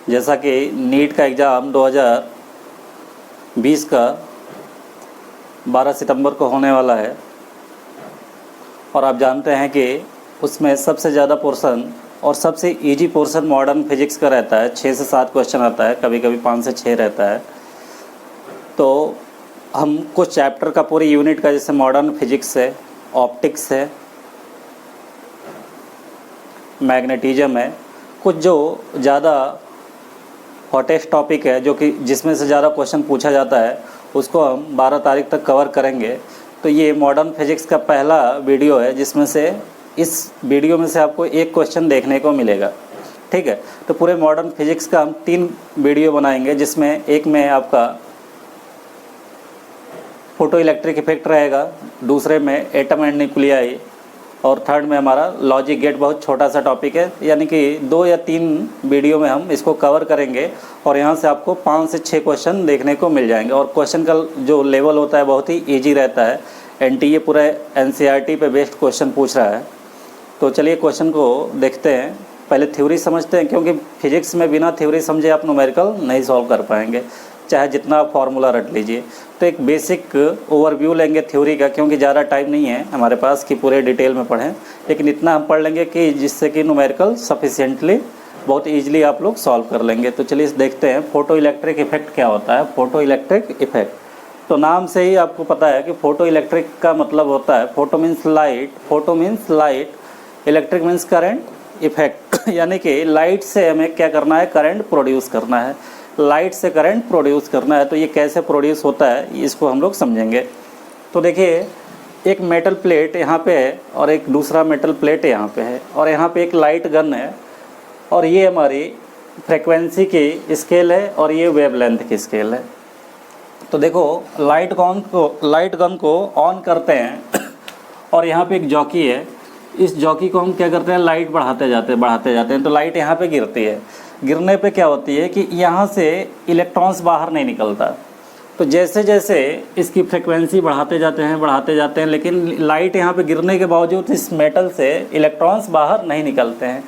जैसा कि नीट का एग्ज़ाम 2020 का 12 सितंबर को होने वाला है और आप जानते हैं कि उसमें सबसे ज़्यादा पोर्शन और सबसे इजी पोर्शन मॉडर्न फिजिक्स का रहता है। 6 से 7 क्वेश्चन आता है, कभी कभी 5 से 6 रहता है। तो हम कुछ चैप्टर का पूरी यूनिट का, जैसे मॉडर्न फिजिक्स है, ऑप्टिक्स है, मैग्नेटिज्म है, कुछ जो ज़्यादा हॉटेस्ट टॉपिक है, जो कि जिसमें से ज़्यादा क्वेश्चन पूछा जाता है, उसको हम 12 तारीख तक कवर करेंगे। तो ये मॉडर्न फिजिक्स का पहला वीडियो है, जिसमें से इस वीडियो में से आपको एक क्वेश्चन देखने को मिलेगा। ठीक है, तो पूरे मॉडर्न फिजिक्स का हम 3 वीडियो बनाएंगे, जिसमें एक में आपका फोटो इलेक्ट्रिक इफेक्ट रहेगा, दूसरे में एटम एंड न्यूक्लियाई, और थर्ड में हमारा लॉजिक गेट। बहुत छोटा सा टॉपिक है, यानी कि 2 या 3 वीडियो में हम इसको कवर करेंगे और यहाँ से आपको 5 से 6 क्वेश्चन देखने को मिल जाएंगे। और क्वेश्चन का जो लेवल होता है बहुत ही ईजी रहता है। एनटीए पूरा एनसीईआरटी पे बेस्ड क्वेश्चन पूछ रहा है। तो चलिए क्वेश्चन को देखते हैं। पहले थ्योरी समझते हैं, क्योंकि फिजिक्स में बिना थ्योरी समझे आप न्यूमेरिकल नहीं सॉल्व कर पाएंगे, चाहे जितना आप फार्मूला रट लीजिए। तो एक बेसिक ओवरव्यू लेंगे थ्योरी का, क्योंकि ज़्यादा टाइम नहीं है हमारे पास कि पूरे डिटेल में पढ़ें, लेकिन इतना हम पढ़ लेंगे कि जिससे कि न्यूमेरिकल सफिशिएंटली बहुत ईजिली आप लोग सॉल्व कर लेंगे। तो चलिए देखते हैं फोटो इलेक्ट्रिक इफेक्ट क्या होता है। फोटो इलेक्ट्रिक इफेक्ट, तो नाम से ही आपको पता है कि फोटो इलेक्ट्रिक का मतलब होता है, photo means light, photo means light, electric means current, effect यानी कि लाइट से हमें क्या करना है, करंट प्रोड्यूस करना है। लाइट से करंट प्रोड्यूस करना है। तो ये कैसे प्रोड्यूस होता है इसको हम लोग समझेंगे। तो देखिए, एक मेटल प्लेट यहाँ पे है और एक दूसरा मेटल प्लेट यहाँ पे है, और यहाँ पे एक लाइट गन है, और ये हमारी फ्रेक्वेंसी की स्केल है और ये वेवलेंथ की स्केल है। तो देखो, लाइट गन को ऑन करते हैं और यहाँ पे एक जॉकी है। इस जॉकी को हम क्या करते हैं, लाइट बढ़ाते जाते हैं। तो लाइट यहाँ पे गिरती है। गिरने पे क्या होती है कि यहाँ से इलेक्ट्रॉन्स बाहर नहीं निकलता। तो जैसे जैसे इसकी फ्रिक्वेंसी बढ़ाते जाते हैं, लेकिन लाइट यहाँ पे गिरने के बावजूद इस मेटल से इलेक्ट्रॉन्स बाहर नहीं निकलते हैं।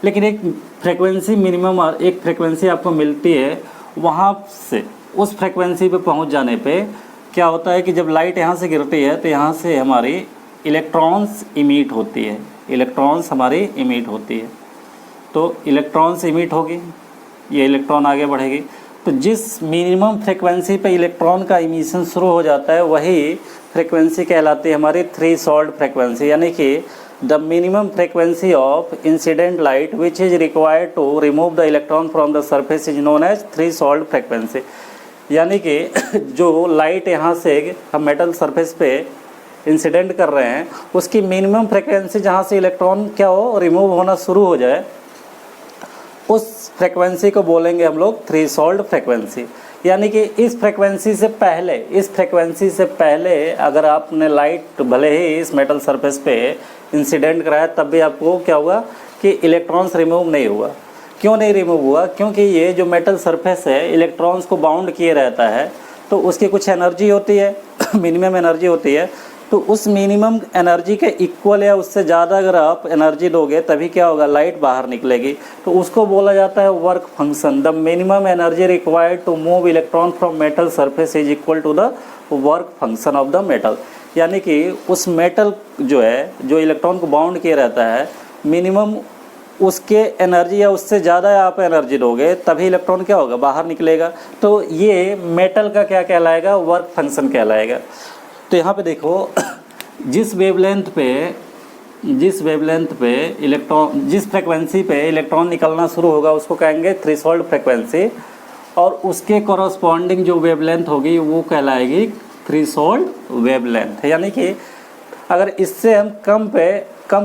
लेकिन एक फ्रिक्वेंसी मिनिमम, एक फ्रिक्वेंसी आपको मिलती है, वहाँ से उस फ्रिक्वेंसी पे पहुँच जाने पे क्या होता है कि जब लाइट यहाँ से गिरती है तो यहाँ से हमारी इलेक्ट्रॉन्स इमिट होती है, इलेक्ट्रॉन्स हमारी इमिट होती है। तो इलेक्ट्रॉन्स इमिट होगी, ये इलेक्ट्रॉन आगे बढ़ेगी। तो जिस मिनिमम फ्रिक्वेंसी पे इलेक्ट्रॉन का इमिशन शुरू हो जाता है, वही फ्रिक्वेंसी कहलाती है हमारी थ्रेशोल्ड फ्रिक्वेंसी, यानी कि the minimum frequency of incident light which is required to remove the electron from the surface is known as threshold frequency. यानी कि जो लाइट यहाँ से हम मेटल सरफेस पे इंसिडेंट कर रहे हैं, उसकी मिनिमम फ्रिक्वेंसी जहाँ से इलेक्ट्रॉन क्या हो, रिमूव होना शुरू हो जाए, उस फ्रिक्वेंसी को बोलेंगे हम लोग थ्रेशोल्ड फ्रिक्वेंसी। यानी कि इस फ्रिक्वेंसी से पहले अगर आपने लाइट भले ही इस मेटल सरफेस पे इंसिडेंट कराया, तब भी आपको क्या हुआ कि इलेक्ट्रॉन्स रिमूव नहीं हुआ। क्यों नहीं रिमूव हुआ? क्योंकि ये जो मेटल सरफेस है इलेक्ट्रॉन्स को बाउंड किए रहता है, तो उसकी कुछ एनर्जी होती है मिनिमम एनर्जी होती है। तो उस मिनिमम एनर्जी के इक्वल या उससे ज़्यादा अगर आप एनर्जी दोगे, तभी क्या होगा, लाइट बाहर निकलेगी। तो उसको बोला जाता है work function. The minimum energy required to move electron from metal surface is equal to the work function of the metal. यानी कि उस मेटल जो है, जो इलेक्ट्रॉन को बाउंड किए रहता है, मिनिमम उसके एनर्जी या उससे ज़्यादा आप एनर्जी दोगे, तभी इलेक्ट्रॉन क्या होगा, बाहर निकलेगा। तो ये मेटल का क्या कहलाएगा, वर्क फंक्शन कहलाएगा। तो यहाँ पे देखो, जिस वेवलेंथ पे इलेक्ट्रॉन, जिस फ्रिक्वेंसी पे इलेक्ट्रॉन निकलना शुरू होगा, उसको कहेंगे थ्रेशोल्ड फ्रिक्वेंसी, और उसके कॉरस्पॉन्डिंग जो वेवलेंथ होगी वो कहलाएगी थ्रेशोल्ड वेवलेंथ। यानी कि अगर इससे हम कम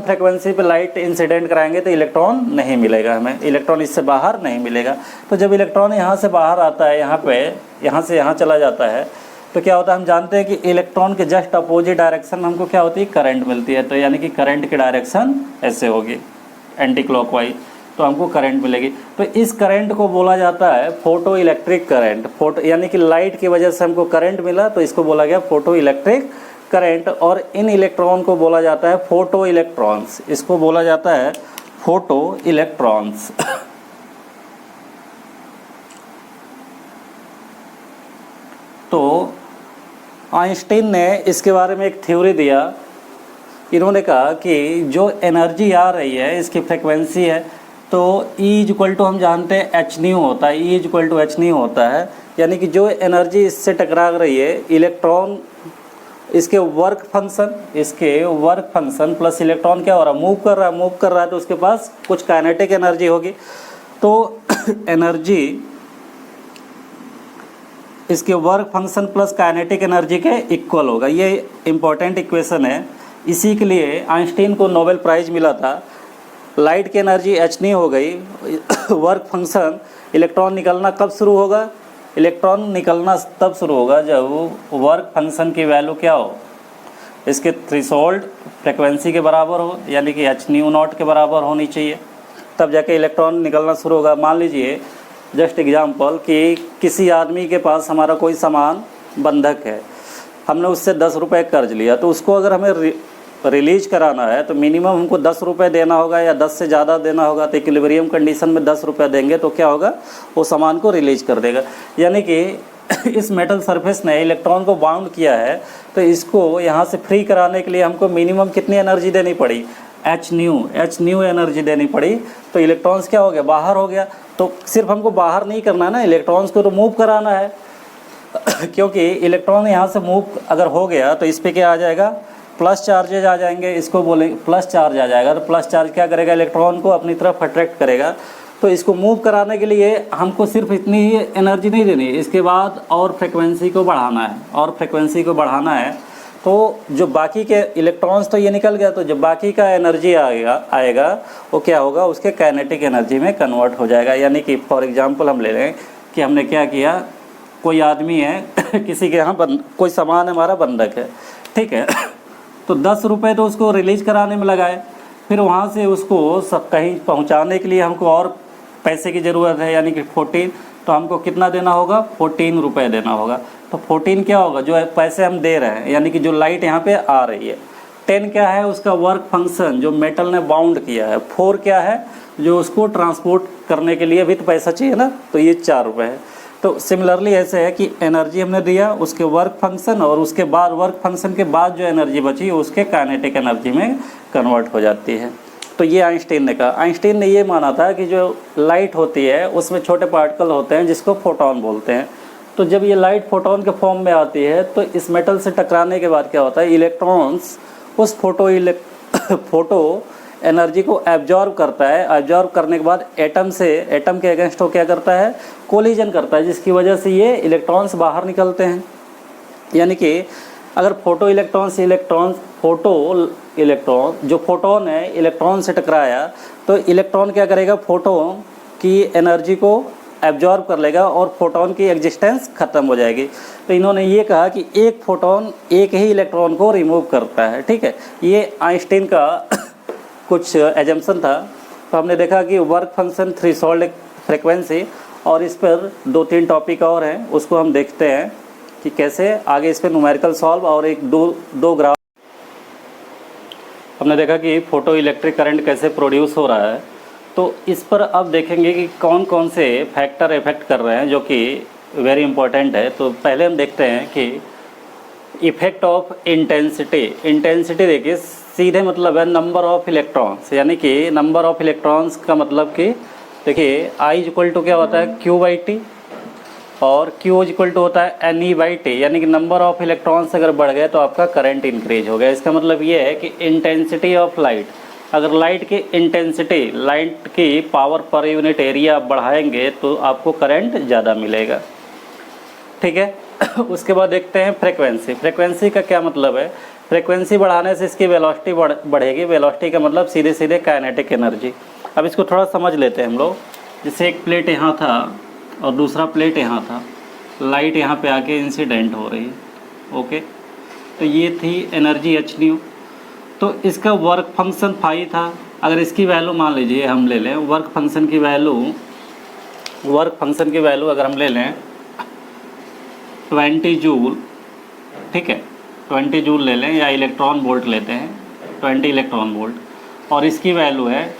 फ्रिक्वेंसी पे लाइट इंसिडेंट कराएंगे तो इलेक्ट्रॉन नहीं मिलेगा, हमें इलेक्ट्रॉन इससे बाहर नहीं मिलेगा। तो जब इलेक्ट्रॉन यहाँ से बाहर आता है, यहाँ से यहाँ चला जाता है, तो क्या होता है, हम जानते हैं कि इलेक्ट्रॉन के जस्ट अपोजिट डायरेक्शन में हमको क्या होती है, करंट मिलती है। तो यानी कि करंट की डायरेक्शन ऐसे होगी, एंटी क्लॉकवाइज, तो हमको करंट मिलेगी। तो इस करंट को बोला जाता है फोटो इलेक्ट्रिक करंट। यानी कि लाइट की वजह से हमको करंट मिला, तो इसको बोला गया फोटो इलेक्ट्रिक करंट। और इन इलेक्ट्रॉन को बोला जाता है फोटो इलेक्ट्रॉन्स, इसको बोला जाता है फोटो इलेक्ट्रॉन्स। आइंस्टीन ने इसके बारे में एक थ्योरी दिया। इन्होंने कहा कि जो एनर्जी आ रही है इसकी फ्रिक्वेंसी है, तो E= हम जानते हैं h होता है, E=h होता है, यानी कि जो एनर्जी इससे टकरा रही है इलेक्ट्रॉन, इसके वर्क फंक्शन प्लस इलेक्ट्रॉन क्या हो रहा है, मूव कर रहा है, तो उसके पास कुछ काइनेटिक एनर्जी होगी। तो एनर्जी इसके work function plus kinetic energy के इक्वल होगा। ये इम्पॉर्टेंट इक्वेशन है, इसी के लिए आइंस्टीन को नोबेल प्राइज़ मिला था। लाइट की एनर्जी h हो गई, वर्क फंक्शन, इलेक्ट्रॉन निकलना कब शुरू होगा, इलेक्ट्रॉन निकलना तब शुरू होगा जब वर्क फंक्शन की वैल्यू क्या हो, इसके थ्रेशोल्ड फ्रिक्वेंसी के बराबर हो, यानी कि h0 के बराबर होनी चाहिए, तब जाके इलेक्ट्रॉन निकलना शुरू होगा। मान लीजिए जस्ट एग्जांपल कि किसी आदमी के पास हमारा कोई सामान बंधक है, हमने उससे 10 रुपये कर्ज लिया, तो उसको अगर हमें रिलीज कराना है तो मिनिमम हमको 10 रुपये देना होगा या 10 से ज़्यादा देना होगा। तो इक्विलिब्रियम कंडीशन में 10 रुपये देंगे तो क्या होगा, वो सामान को रिलीज कर देगा। यानी कि इस मेटल सरफेस ने इलेक्ट्रॉन को बाउंड किया है, तो इसको यहाँ से फ्री कराने के लिए हमको मिनिमम कितनी एनर्जी देनी पड़ी, h न्यू एनर्जी देनी पड़ी। तो इलेक्ट्रॉन्स क्या हो गया, बाहर हो गया। तो सिर्फ हमको बाहर नहीं करना ना, इलेक्ट्रॉन्स को तो मूव कराना है क्योंकि इलेक्ट्रॉन यहाँ से मूव अगर हो गया तो इस पर क्या आ जाएगा, प्लस चार्जेज आ जाएंगे, इसको बोलेंगे प्लस चार्ज आ जाएगा। तो प्लस चार्ज क्या करेगा, इलेक्ट्रॉन को अपनी तरफ अट्रैक्ट करेगा। तो इसको मूव कराने के लिए हमको सिर्फ इतनी ही एनर्जी नहीं देनी, इसके बाद और फ्रिक्वेंसी को बढ़ाना है, तो जो बाकी के इलेक्ट्रॉन्स तो ये निकल गया, तो जो बाकी का एनर्जी आएगा वो क्या होगा, उसके काइनेटिक एनर्जी में कन्वर्ट हो जाएगा। यानी कि फॉर एग्जांपल हम ले लें कि हमने क्या किया, कोई आदमी है किसी के यहाँ कोई सामान हमारा बंधक है, ठीक है, तो 10 रुपये तो उसको रिलीज कराने में लगाए, फिर वहाँ से उसको सब कहीं पहुँचाने के लिए हमको और पैसे की ज़रूरत है, यानी कि 14, तो हमको कितना देना होगा, 14 रुपये देना होगा। तो 14 क्या होगा, जो पैसे हम दे रहे हैं, यानी कि जो लाइट यहाँ पे आ रही है। 10 क्या है, उसका वर्क फंक्शन जो मेटल ने बाउंड किया है। 4 क्या है, जो उसको ट्रांसपोर्ट करने के लिए भी तो पैसा चाहिए ना, तो ये 4 रुपये है। तो सिमिलरली ऐसे है कि एनर्जी हमने दिया, उसके वर्क फंक्शन, और उसके बाद वर्क फंक्शन के बाद जो एनर्जी बची उसके काइनेटिक एनर्जी में कन्वर्ट हो जाती है। तो ये आइंस्टीन ने कहा। आइंस्टीन ने ये माना था कि जो लाइट होती है उसमें छोटे पार्टिकल होते हैं जिसको फोटोन बोलते हैं। तो जब ये लाइट फोटोन के फॉर्म में आती है तो इस मेटल से टकराने के बाद क्या होता है, इलेक्ट्रॉन्स उस फोटो एनर्जी को एब्जॉर्ब करता है। एब्जॉर्ब करने के बाद एटम के अगेंस्ट वो क्या करता है, कोलिजन करता है, जिसकी वजह से ये इलेक्ट्रॉन्स बाहर निकलते हैं। यानी कि अगर जो फोटोन है इलेक्ट्रॉन से टकराया तो इलेक्ट्रॉन क्या करेगा, फोटोन की एनर्जी को एब्जॉर्ब कर लेगा और फोटोन की एग्जिस्टेंस ख़त्म हो जाएगी। तो इन्होंने ये कहा कि एक फोटोन एक ही इलेक्ट्रॉन को रिमूव करता है, ठीक है। ये आइंस्टीन का कुछ एजम्पशन था। तो हमने देखा कि वर्क फंक्शन, थ्रेशोल्ड फ्रिक्वेंसी, और इस पर 2-3 टॉपिक और हैं, उसको हम देखते हैं कि कैसे आगे इस पर न्यूमेरिकल सॉल्व और एक दो ग्राफ। हमने देखा कि फोटो इलेक्ट्रिक करंट कैसे प्रोड्यूस हो रहा है, तो इस पर अब देखेंगे कि कौन कौन से फैक्टर इफेक्ट कर रहे हैं, जो कि वेरी इंपॉर्टेंट है। तो पहले हम देखते हैं कि इफेक्ट ऑफ इंटेंसिटी देखिए, सीधे मतलब है नंबर ऑफ इलेक्ट्रॉन्स, यानी कि नंबर ऑफ इलेक्ट्रॉन्स का मतलब कि देखिए I= क्या होता है, Q/T, और Q= होता है NE/T, यानी कि नंबर ऑफ इलेक्ट्रॉन्स अगर बढ़ गए तो आपका करंट इंक्रीज हो गया। इसका मतलब ये है कि इंटेंसिटी ऑफ लाइट, अगर लाइट की इंटेंसिटी, लाइट की पावर पर यूनिट एरिया बढ़ाएंगे तो आपको करंट ज़्यादा मिलेगा, ठीक है। उसके बाद देखते हैं फ्रिक्वेंसी का क्या मतलब है। फ्रिक्वेंसी बढ़ाने से इसकी वेलोसिटी बढ़ेगी। वेलोसिटी का मतलब सीधे सीधे काइनेटिक एनर्जी। अब इसको थोड़ा समझ लेते हैं हम लोग। जैसे एक प्लेट यहाँ था और दूसरा प्लेट यहाँ था, लाइट यहाँ पे आके इंसिडेंट हो रही है, ओके। तो ये थी एनर्जी h, तो इसका वर्क फंक्शन फाई था। अगर इसकी वैल्यू मान लीजिए हम ले लें, वर्क फंक्शन की वैल्यू अगर हम ले लें 20 जूल, ठीक है, 20 जूल ले लें, या इलेक्ट्रॉन वोल्ट लेते हैं 20 इलेक्ट्रॉन वोल्ट, और इसकी वैल्यू है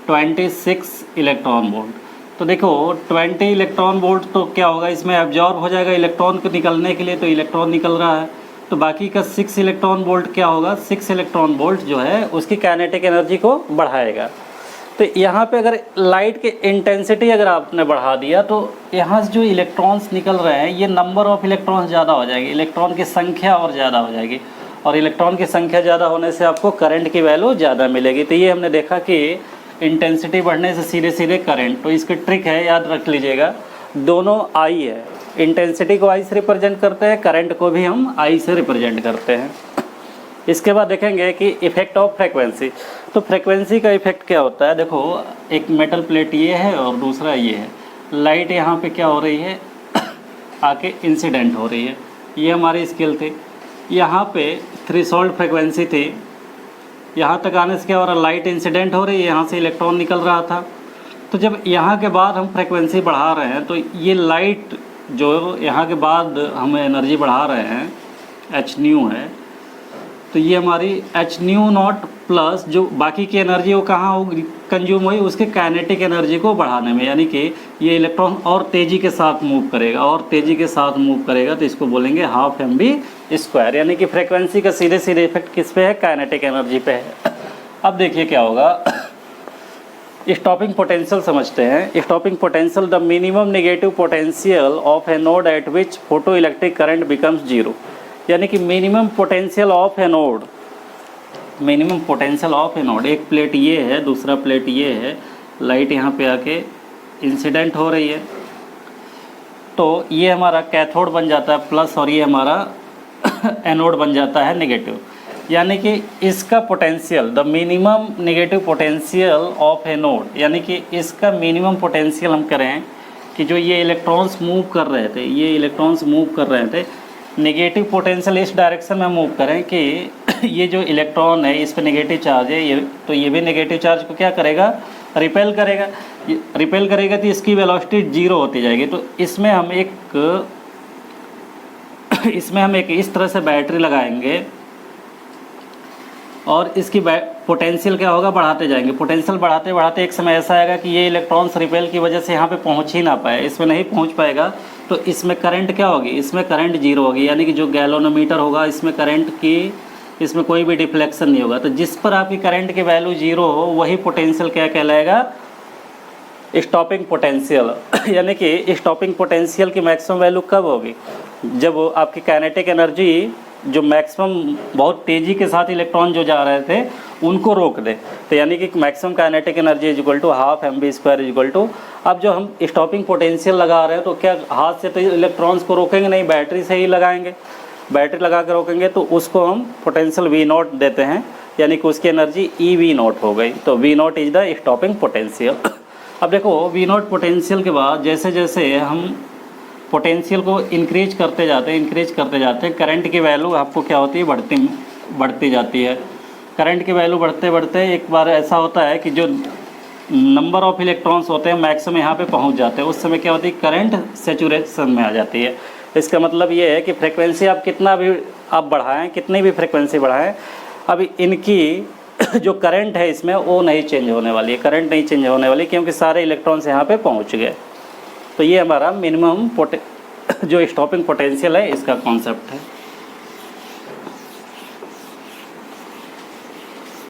26 इलेक्ट्रॉन वोल्ट। तो देखो 20 इलेक्ट्रॉन वोल्ट तो क्या होगा, इसमें एब्जॉर्ब हो जाएगा इलेक्ट्रॉन को निकलने के लिए, तो इलेक्ट्रॉन निकल रहा है। तो बाकी का 6 इलेक्ट्रॉन वोल्ट क्या होगा, 6 इलेक्ट्रॉन वोल्ट जो है उसकी काइनेटिक एनर्जी को बढ़ाएगा। तो यहाँ पे अगर लाइट की इंटेंसिटी अगर आपने बढ़ा दिया तो यहाँ से जो इलेक्ट्रॉन्स निकल रहे हैं ये नंबर ऑफ़ इलेक्ट्रॉन्स ज़्यादा हो जाएगी, इलेक्ट्रॉन की संख्या और ज़्यादा हो जाएगी, और इलेक्ट्रॉन की संख्या ज़्यादा होने से आपको करंट की वैल्यू ज़्यादा मिलेगी। तो ये हमने देखा कि इंटेंसिटी बढ़ने से सीधे सीधे करंट, तो इसकी ट्रिक है, याद रख लीजिएगा, दोनों आई है, इंटेंसिटी को आई से रिप्रेजेंट करते हैं, करंट को भी हम आई से रिप्रेजेंट करते हैं। इसके बाद देखेंगे कि इफ़ेक्ट ऑफ फ्रेक्वेंसी। तो फ्रेक्वेंसी का इफ़ेक्ट क्या होता है, देखो एक मेटल प्लेट ये है और दूसरा ये है, लाइट यहाँ पे क्या हो रही है आके इंसिडेंट हो रही है, ये हमारी स्केल थी, यहाँ पे थ्रेशोल्ड फ्रेक्वेंसी थी, यहाँ तक आने से क्या हो रहा है, लाइट इंसिडेंट हो रही है, यहाँ से इलेक्ट्रॉन निकल रहा था। तो जब यहाँ के बाद हम फ्रेक्वेंसी बढ़ा रहे हैं तो ये लाइट जो यहाँ के बाद हम एनर्जी बढ़ा रहे हैं एच न्यू है, तो ये हमारी एच न्यू नॉट प्लस जो बाकी की एनर्जी वो कहाँ होगी, कंज्यूम हुई उसके काइनेटिक एनर्जी को बढ़ाने में, यानी कि ये इलेक्ट्रॉन और तेज़ी के साथ मूव करेगा, और तेज़ी के साथ मूव करेगा, तो इसको बोलेंगे हाफ mv², यानी कि फ्रेक्वेंसी का सीधे सीधे इफेक्ट किस पे है, काइनेटिक एनर्जी पे है। अब देखिए क्या होगा, स्टॉपिंग पोटेंशियल समझते हैं। Stopping potential, the minimum negative potential of A node eight which photo electric current becomes 0, यानी कि minimum potential of A node, minimum potential of A node, एक प्लेट ये है, दूसरा प्लेट ये है, लाइट यहाँ पे आके इंसिडेंट हो रही है, तो ये हमारा कैथोड बन जाता है प्लस, और ये हमारा एनोड बन जाता है नेगेटिव, यानी कि इसका potential, the minimum negative potential of A node, यानी कि इसका मिनिमम पोटेंशियल हम करें कि जो ये इलेक्ट्रॉन्स मूव कर रहे थे, ये इलेक्ट्रॉन्स मूव कर रहे थे, नेगेटिव पोटेंशियल इस डायरेक्शन में मूव करें कि ये जो इलेक्ट्रॉन है इस पर नेगेटिव चार्ज है, ये तो ये भी नेगेटिव चार्ज को क्या करेगा, रिपेल करेगा, रिपेल करेगा, तो इसकी वेलोसिटी 0 होती जाएगी। तो इसमें हम एक इस तरह से बैटरी लगाएंगे और इसकी पोटेंशियल क्या होगा, बढ़ाते जाएंगे, पोटेंशियल बढ़ाते बढ़ाते एक समय ऐसा आएगा कि ये इलेक्ट्रॉन्स रिपेल की वजह से यहाँ पे पहुँच ही ना पाए, इसमें नहीं पहुँच पाएगा, तो इसमें करंट क्या होगी, इसमें करंट 0 होगी, यानी कि जो गैल्वेनोमीटर होगा इसमें करंट की, इसमें कोई भी डिफ्लेक्शन नहीं होगा। तो जिस पर आपकी करंट की वैल्यू 0 हो वही पोटेंशियल क्या कहलाएगा, स्टॉपिंग पोटेंशियल। यानी कि स्टॉपिंग पोटेंशियल की मैक्सिमम वैल्यू कब होगी, जब आपकी काइनेटिक एनर्जी जो मैक्सिमम बहुत तेज़ी के साथ इलेक्ट्रॉन जो जा रहे थे उनको रोक दे, तो यानी कि maximum kinetic energy is equal to half mv² is equal to, अब जो हम स्टॉपिंग पोटेंशियल लगा रहे हैं तो क्या हाथ से तो इलेक्ट्रॉन्स को रोकेंगे नहीं, बैटरी से ही लगाएंगे, बैटरी लगा कर रोकेंगे, तो उसको हम पोटेंशियल v0 देते हैं, यानी कि उसकी एनर्जी ev0 हो गई, तो v0 is the stopping potential. अब देखो v0 पोटेंशियल के बाद जैसे जैसे हम पोटेंशियल को इंक्रीज करते जाते हैं, करंट की वैल्यू आपको क्या होती है, बढ़ती जाती है। करंट की वैल्यू बढ़ते बढ़ते एक बार ऐसा होता है कि जो नंबर ऑफ़ इलेक्ट्रॉन्स होते हैं मैक्सिमम यहाँ पे पहुँच जाते हैं, उस समय क्या होती है, करंट सेचुरेशन में आ जाती है। इसका मतलब ये है कि फ्रिक्वेंसी आप कितना भी आप बढ़ाएं, कितनी भी फ्रिक्वेंसी बढ़ाएं, अभी इनकी जो करंट है इसमें वो नहीं चेंज होने वाली है, करंट नहीं चेंज होने वाली, क्योंकि सारे इलेक्ट्रॉन्स यहाँ पे पहुँच गए। तो ये हमारा मिनिमम जो स्टॉपिंग पोटेंशियल है इसका कॉन्सेप्ट है।